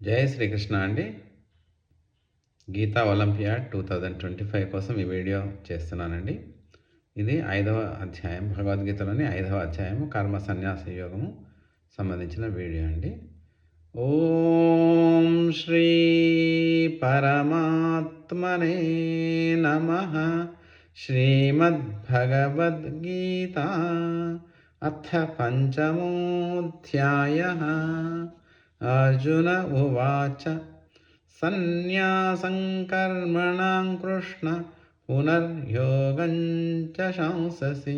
జై శ్రీకృష్ణ అండి. గీతా ఒలింపియాడ్ 2025 కోసం ఈ వీడియో చేస్తున్నానండి. ఇది 5వ అధ్యాయం, భగవద్గీతలోని 5వ అధ్యాయము కర్మ సన్యాస యోగము సంబంధించిన వీడియో అండి. ఓం శ్రీ పరమాత్మనే నమః. శ్రీమద్భగవద్గీత అథ పంచమోऽధ్యాయః. అర్జున ఉవాచ సన్యాసం కర్మణాం కృష్ణ పునర్యోగం చ శంససి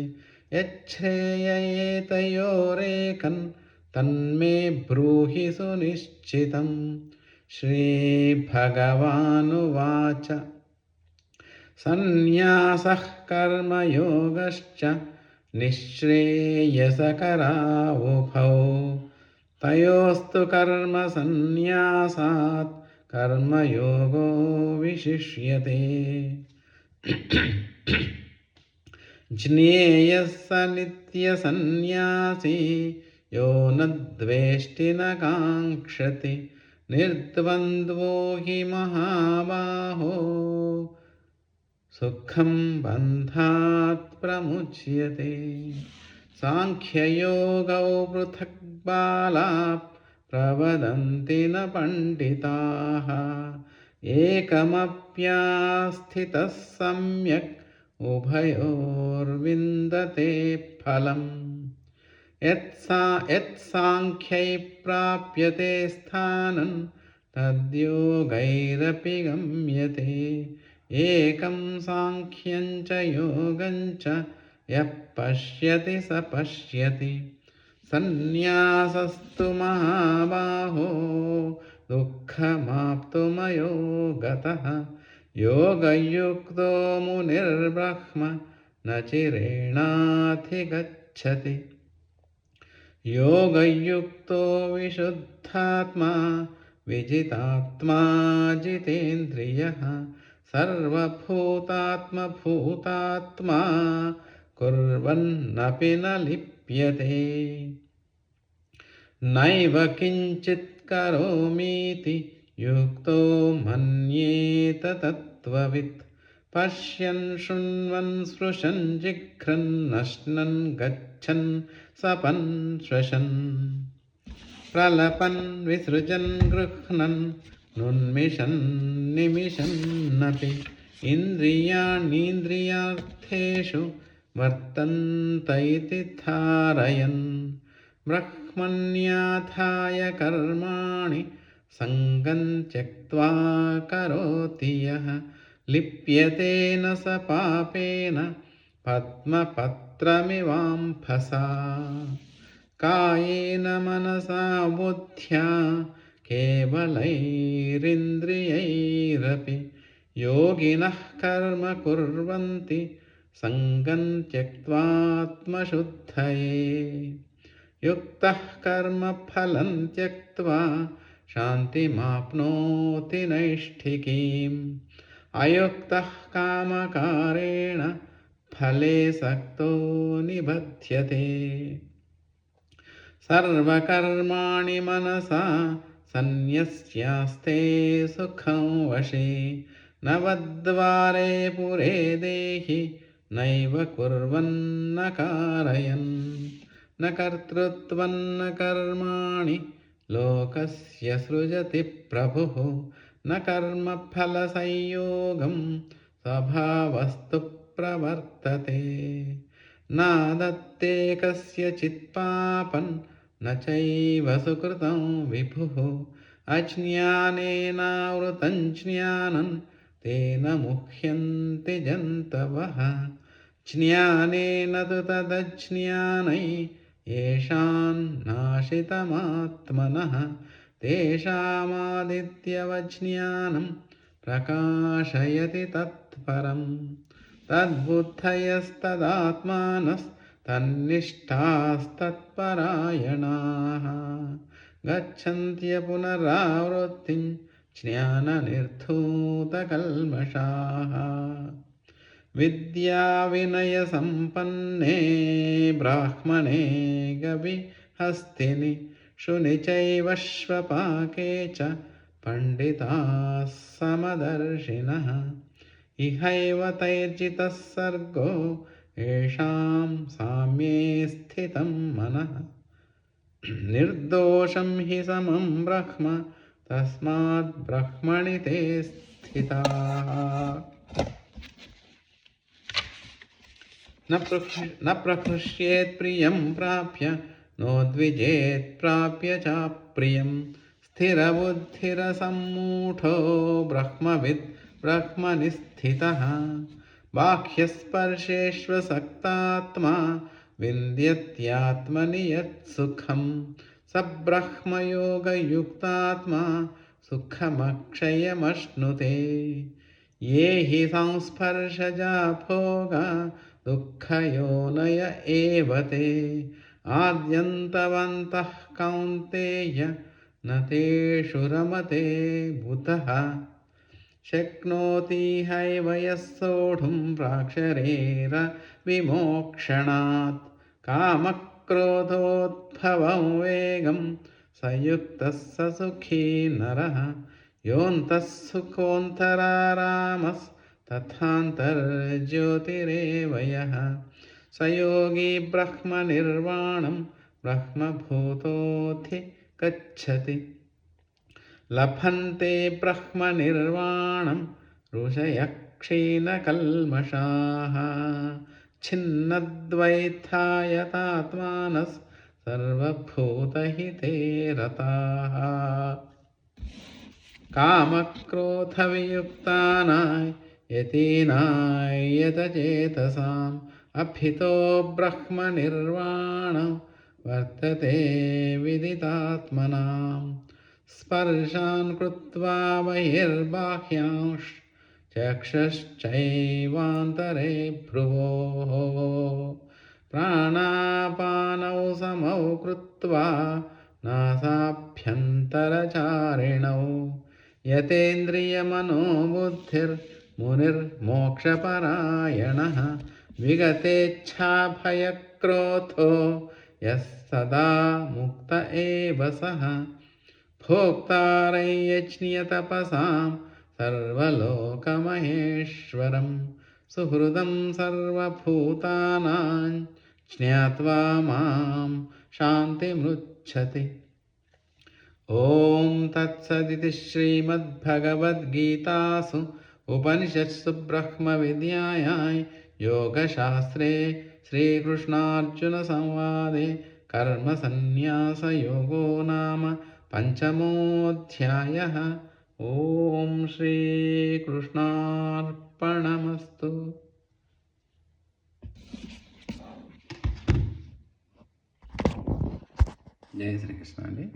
యచ్ఛ్రేయయేతయోరేకన్ తన్మే బ్రూహి సునిశ్చితం. శ్రీభగవానువాచ సన్యాసః కర్మయోగశ్చ నిశ్శ్రేయసకరా ఉభౌ తయోస్తు కర్మ సన్యాసాత్ కర్మయోగో విశిష్యతే. జ్ఞేయః స నిత్యసన్యాసీ యో న ద్వేష్టి న కాంక్షతి నిర్ద్వంద్వో హి మహాబాహో సుఖం బంధాత్ ప్రముచ్యతే. సాంఖ్యయోగౌ పృథక్ బాలాః ప్రవదంతి న పండితాః ఏకమప్యాస్థితః సమ్యక్ ఉభయోర్విందతే ఫలం. యత్సాంఖ్యై ప్రాప్యతే స్థానం తద్యోగైరపి గమ్యతే. ఏకం సాంఖ్యం చ యోగం చ యః పశ్యతి స పశ్యతి. సన్యాసస్తు మహాబాహో దుఃఖమాప్తుమయో గతః యోగయుక్తో మునిర్బ్రహ్మ న చిరేణాధిగచ్చతి. యోగయుక్తో విశుద్ధాత్మా విజితాత్మా జితేంద్రియః సర్వభూతాత్మభూతాత్మా కుర్వన్నపి న లిప్యతే. నైవ కించిత్ కరోమీతి యుక్తో మన్యేత తత్వవిత్. పశ్యన్ శృణ్వన్ స్పృశన్ జిఘ్రన్ నశ్నన్ గచ్చన్ సపన్ శ్వసన్ ప్రలపన్ విసృజన్ గృహ్ణన్ నున్మిషన్ నిమిషన్నపి. ఇంద్రియాణీంద్రియార్థేషు వర్తంత ఇతి ధారయన్ బ్రహ్మణ్యాధాయ కర్మాణి సంగం త్యక్త్వా కరోతి యః లిప్యతేన స పాపేన పద్మపత్రమివాంభసా. కాయేన మనసా బుద్ధ్యా కేవలైరింద్రియైరపి యోగినః కర్మ కుర్వంతి సంగం త్యక్త్వాత్మశుద్ధయే. యుక్తః కర్మఫలం త్యక్త్వా శాంతిమాప్నోతి నైష్ఠికీం. అయుక్తః కామకారేణ ఫలే సక్తో నిబధ్యతే. సర్వకర్మాణి మనసా సన్యస్యాస్తే సుఖం వశే. నవద్వారే పురే దేహి నైవ కుర్వన్న కారయన్. న కర్తృత్వం న కర్మాణి లోకస్య సృజతి ప్రభుః. న కర్మఫల సంయోగం స్వభావస్తు ప్రవర్తతే. నాదత్తే కస్యచిత్ పాపం న చైవ సుకృతం విభుః. అజ్ఞానేనావృతం జ్ఞానం తేన ముహ్యంతి జంతవః. జ్ఞానేన తు తదజ్ఞానై యేషాం నాశితమాత్మనః తేషామాదిత్యవజ్ఞానం ప్రకాశయతి తత్పరం. తద్బుద్ధయస్తదాత్మానస్తన్నిష్టాస్తత్పరాయణాః గచ్చన్త్య పునరావృత్తిం జ్ఞాననిర్ధూతకల్మషాః. విద్యా వినయ సంపన్నే బ్రాహ్మణే గవిహస్తిని శుని చైవ శ్వపాకే చ పండితాः సమదర్శినः ఇహైవ తైర్జితः సర్గో येषां साम्ये स्थितं मनः निर्दोषं हि समं ब्रह्म तस्माद् ब्रह्मणि ते स्थिताः न प्रहृष्येत् प्रियं प्राप्य नोद्विजेत् प्राप्य च प्रियं स्थिरबुद्धिरसम्मूढो ब्रह्मविद् ब्रह्मणि स्थितः बाह्यस्पर्शेष्वसक्तात्मा विन्द्यत्यात्मनि यत्सुखं स ब्रह्मयोगयुक्तात्मा सुखमक्षयमश्नुते ये हि संस्पर्शजा भोगा दुःखयोनय एव ते आद्यन्तवन्तः कौन्तेय न तेषु रमते बुधः शक्नोति हैव यः सोढुं प्राक्षरेरविमोक्षणात् कामक्रोधोद्भवं वेगं स युक्तः स सुखी नरः योऽन्तः सुखोऽन्तरारामस्तथान्तर्ज्योतिरेव यः स योगी ब्रह्मनिर्वाणं ब्रह्मभूतोऽधिगच्छति लभन्ते ब्रह्मनिर्वाणं ऋषयः क्षीणकल्मषाः छिन्नद्वैतायतात्मानः सर्वभूतहिते रताः कामक्रोधवियुक्तानां यतीनां यतचेतसाम् अभितो ब्रह्मनिर्वाणं वर्तते विदितात्मनाम् स्पर्शान् कृत्वा बहिर्बाह्यांश्चक्षश्चैवान्तरे भ्रुवोः प्राणापानौ समौ कृत्वा नासाभ्यन्तरचारिणौ यतेन्द्रियमनोबुद्धिर्मुनिर्मोक्षपरायणः विगतेच्छाभयक्रोधो यः सदा मुक्त एव सः भोक्तारयज्ञतपसां सर्वलोकमहेश्वरं सुहृदं सर्वभूतानां ज्ञात्वा मां शान्तिमृच्छति ॐ तत्सदिति श्रीमद्भगवद्गीतासु उपनिषत्सु ब्रह्मविद्यायां योगशास्त्रे श्रीकृष्णार्जुनसंवादे कर्मसन्न्यासयोगो नाम पंचमोऽध्यायः। ओम श्रीकृष्णार्पणमस्तु। जय श्रीकृष्ण।